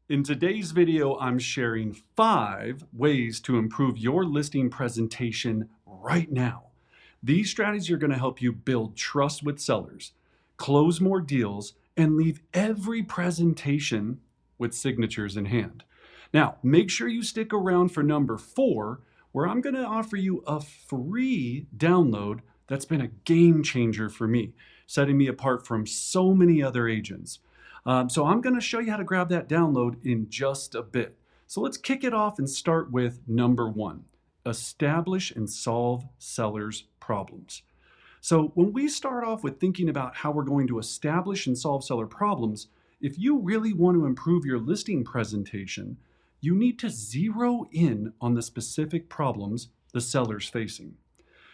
In today's video, I'm sharing 5 ways to improve your listing presentation right now. These strategies are going to help you build trust with sellers, close more deals, and leave every presentation with signatures in hand. Now, make sure you stick around for number 4, where I'm going to offer you a free download that's been a game changer for me, setting me apart from so many other agents. So I'm going to show you how to grab that download in just a bit. So let's kick it off and start with number 1, establish and solve sellers' problems. So when we start off with thinking about how we're going to establish and solve seller problems, if you really want to improve your listing presentation, you need to zero in on the specific problems the seller's facing.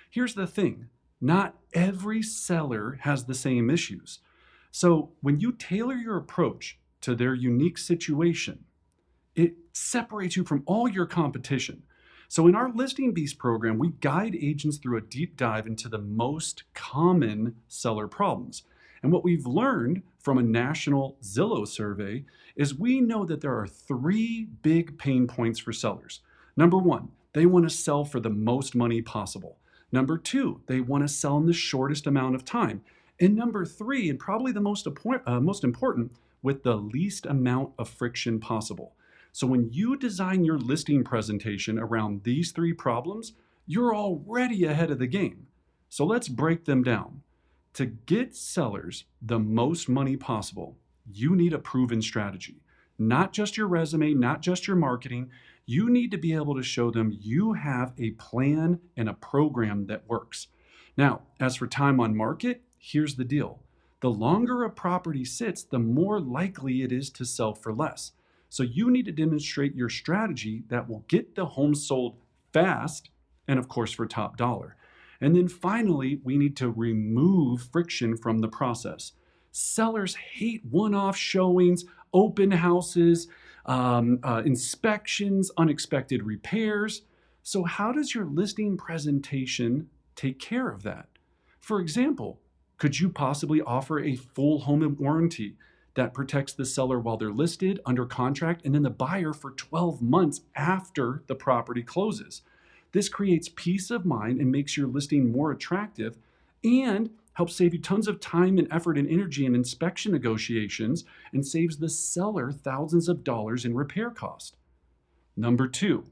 Here's the thing, not every seller has the same issues. So when you tailor your approach to their unique situation, it separates you from all your competition. So in our Listing Beast program, we guide agents through a deep dive into the most common seller problems. And what we've learned from a national Zillow survey is we know that there are 3 big pain points for sellers. Number 1, they want to sell for the most money possible. Number 2, they want to sell in the shortest amount of time. And number 3, and probably the most important, with the least amount of friction possible. So when you design your listing presentation around these 3 problems, you're already ahead of the game. So let's break them down. To get sellers the most money possible, you need a proven strategy. Not just your resume, not just your marketing. You need to be able to show them you have a plan and a program that works. Now, as for time on market, here's the deal. The longer a property sits, the more likely it is to sell for less. So you need to demonstrate your strategy that will get the home sold fast and of course for top dollar. And then finally, we need to remove friction from the process. Sellers hate one-off showings, open houses, inspections, unexpected repairs. So how does your listing presentation take care of that? For example, could you possibly offer a full home warranty that protects the seller while they're listed, under contract, and then the buyer for 12 months after the property closes? This creates peace of mind and makes your listing more attractive and helps save you tons of time and effort and energy in inspection negotiations and saves the seller thousands of dollars in repair cost. Number 2,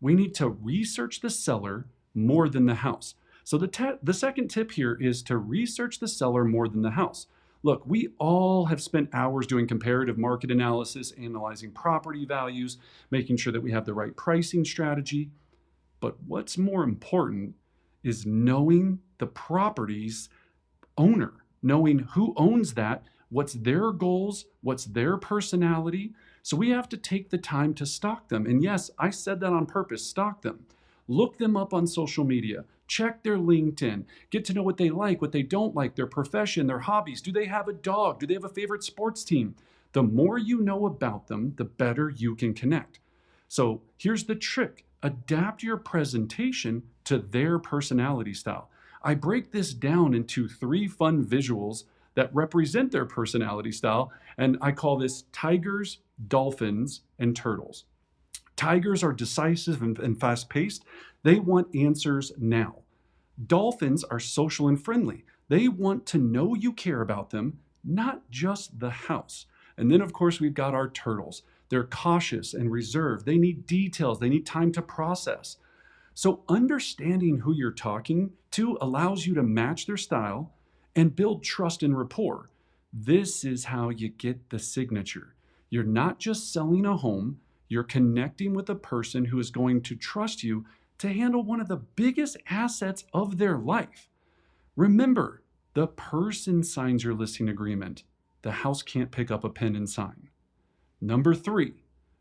we need to research the seller more than the house. So the second tip here is to research the seller more than the house. Look, we all have spent hours doing comparative market analysis, analyzing property values, making sure that we have the right pricing strategy. But what's more important is knowing the property's owner, knowing who owns that, what's their goals, what's their personality. So we have to take the time to stalk them. And yes, I said that on purpose, stalk them. Look them up on social media, check their LinkedIn, get to know what they like, what they don't like, their profession, their hobbies. Do they have a dog? Do they have a favorite sports team? The more you know about them, the better you can connect. So here's the trick. Adapt your presentation to their personality style. I break this down into 3 fun visuals that represent their personality style, and I call this tigers, dolphins, and turtles. Tigers are decisive and fast-paced. They want answers now. Dolphins are social and friendly. They want to know you care about them, not just the house. And then, of course, we've got our turtles. They're cautious and reserved. They need details. They need time to process. So understanding who you're talking to allows you to match their style and build trust and rapport. This is how you get the signature. You're not just selling a home, you're connecting with a person who is going to trust you to handle one of the biggest assets of their life. Remember, the person signs your listing agreement. The house can't pick up a pen and sign. Number 3,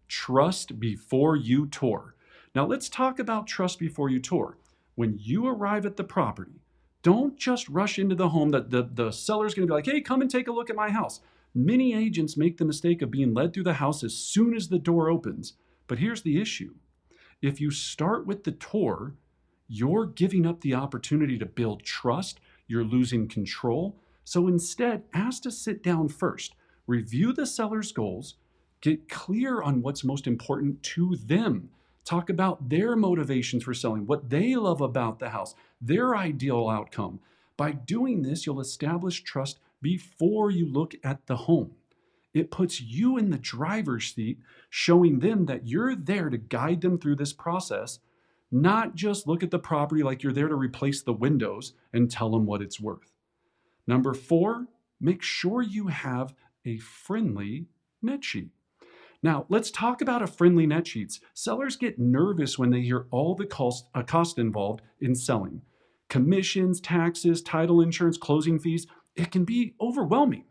trust before you tour. Now let's talk about trust before you tour. When you arrive at the property, don't just rush into the home. The seller's going to be like, hey, come and take a look at my house. Many agents make the mistake of being led through the house as soon as the door opens. But here's the issue. If you start with the tour, you're giving up the opportunity to build trust. You're losing control. So instead, ask to sit down first. Review the seller's goals, Get clear on what's most important to them. Talk about their motivations for selling, what they love about the house, their ideal outcome. By doing this, you'll establish trust before you look at the home. It puts you in the driver's seat, showing them that you're there to guide them through this process, not just look at the property like you're there to replace the windows and tell them what it's worth. Number 4, make sure you have a friendly net sheet. Now, let's talk about a friendly net sheets. Sellers get nervous when they hear all the cost involved in selling. Commissions, taxes, title insurance, closing fees, it can be overwhelming.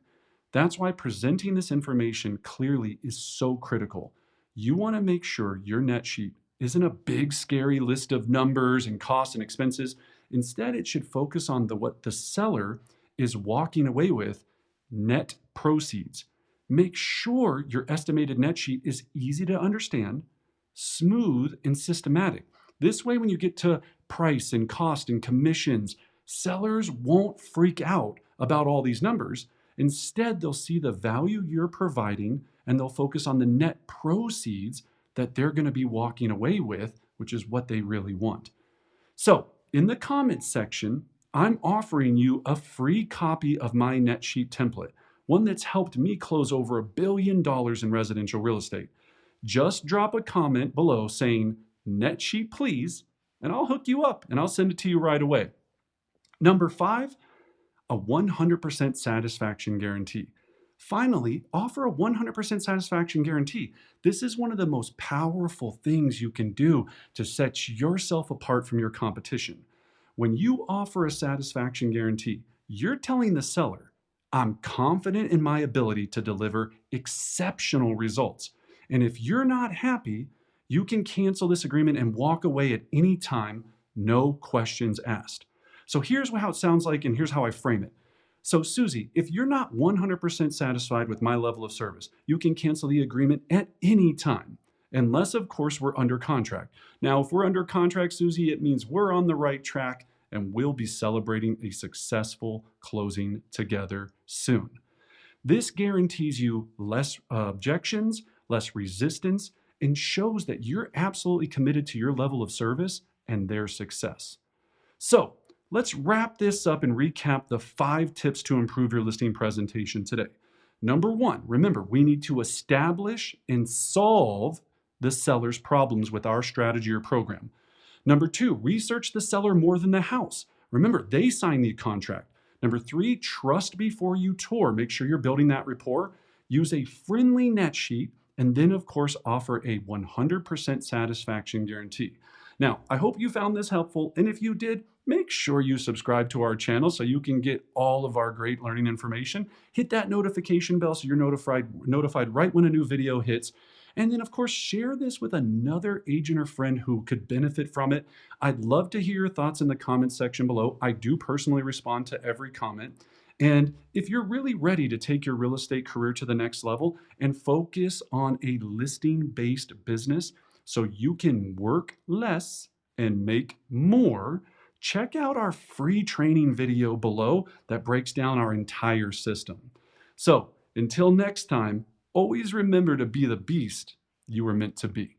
That's why presenting this information clearly is so critical. You want to make sure your net sheet isn't a big, scary list of numbers and costs and expenses. Instead, it should focus on what the seller is walking away with, net proceeds. Make sure your estimated net sheet is easy to understand, smooth, and systematic. This way, when you get to price and cost and commissions, sellers won't freak out about all these numbers. Instead, they'll see the value you're providing and they'll focus on the net proceeds that they're going to be walking away with, which is what they really want. So, in the comments section, I'm offering you a free copy of my net sheet template, one that's helped me close over $1 billion in residential real estate. Just drop a comment below saying, net sheet please, and I'll hook you up and I'll send it to you right away. Number 5, a 100% satisfaction guarantee. Finally, offer a 100% satisfaction guarantee. This is one of the most powerful things you can do to set yourself apart from your competition. When you offer a satisfaction guarantee, you're telling the seller, I'm confident in my ability to deliver exceptional results. And if you're not happy, you can cancel this agreement and walk away at any time, no questions asked. So here's how it sounds like, and here's how I frame it. So Susie, if you're not 100% satisfied with my level of service, you can cancel the agreement at any time, unless of course we're under contract. Now, if we're under contract, Susie, it means we're on the right track and we'll be celebrating a successful closing together soon. This guarantees you less objections, less resistance, and shows that you're absolutely committed to your level of service and their success. So let's wrap this up and recap the 5 tips to improve your listing presentation today. Number 1, remember, we need to establish and solve the seller's problems with our strategy or program. Number 2, research the seller more than the house. Remember, they signed the contract. Number 3, trust before you tour. Make sure you're building that rapport. Use a friendly net sheet, and then of course offer a 100% satisfaction guarantee. Now, I hope you found this helpful, and if you did, make sure you subscribe to our channel so you can get all of our great learning information. Hit that notification bell so you're notified right when a new video hits. And then, of course, share this with another agent or friend who could benefit from it. I'd love to hear your thoughts in the comments section below. I do personally respond to every comment. And if you're really ready to take your real estate career to the next level and focus on a listing-based business so you can work less and make more, check out our free training video below that breaks down our entire system. So until next time, always remember to be the beast you were meant to be.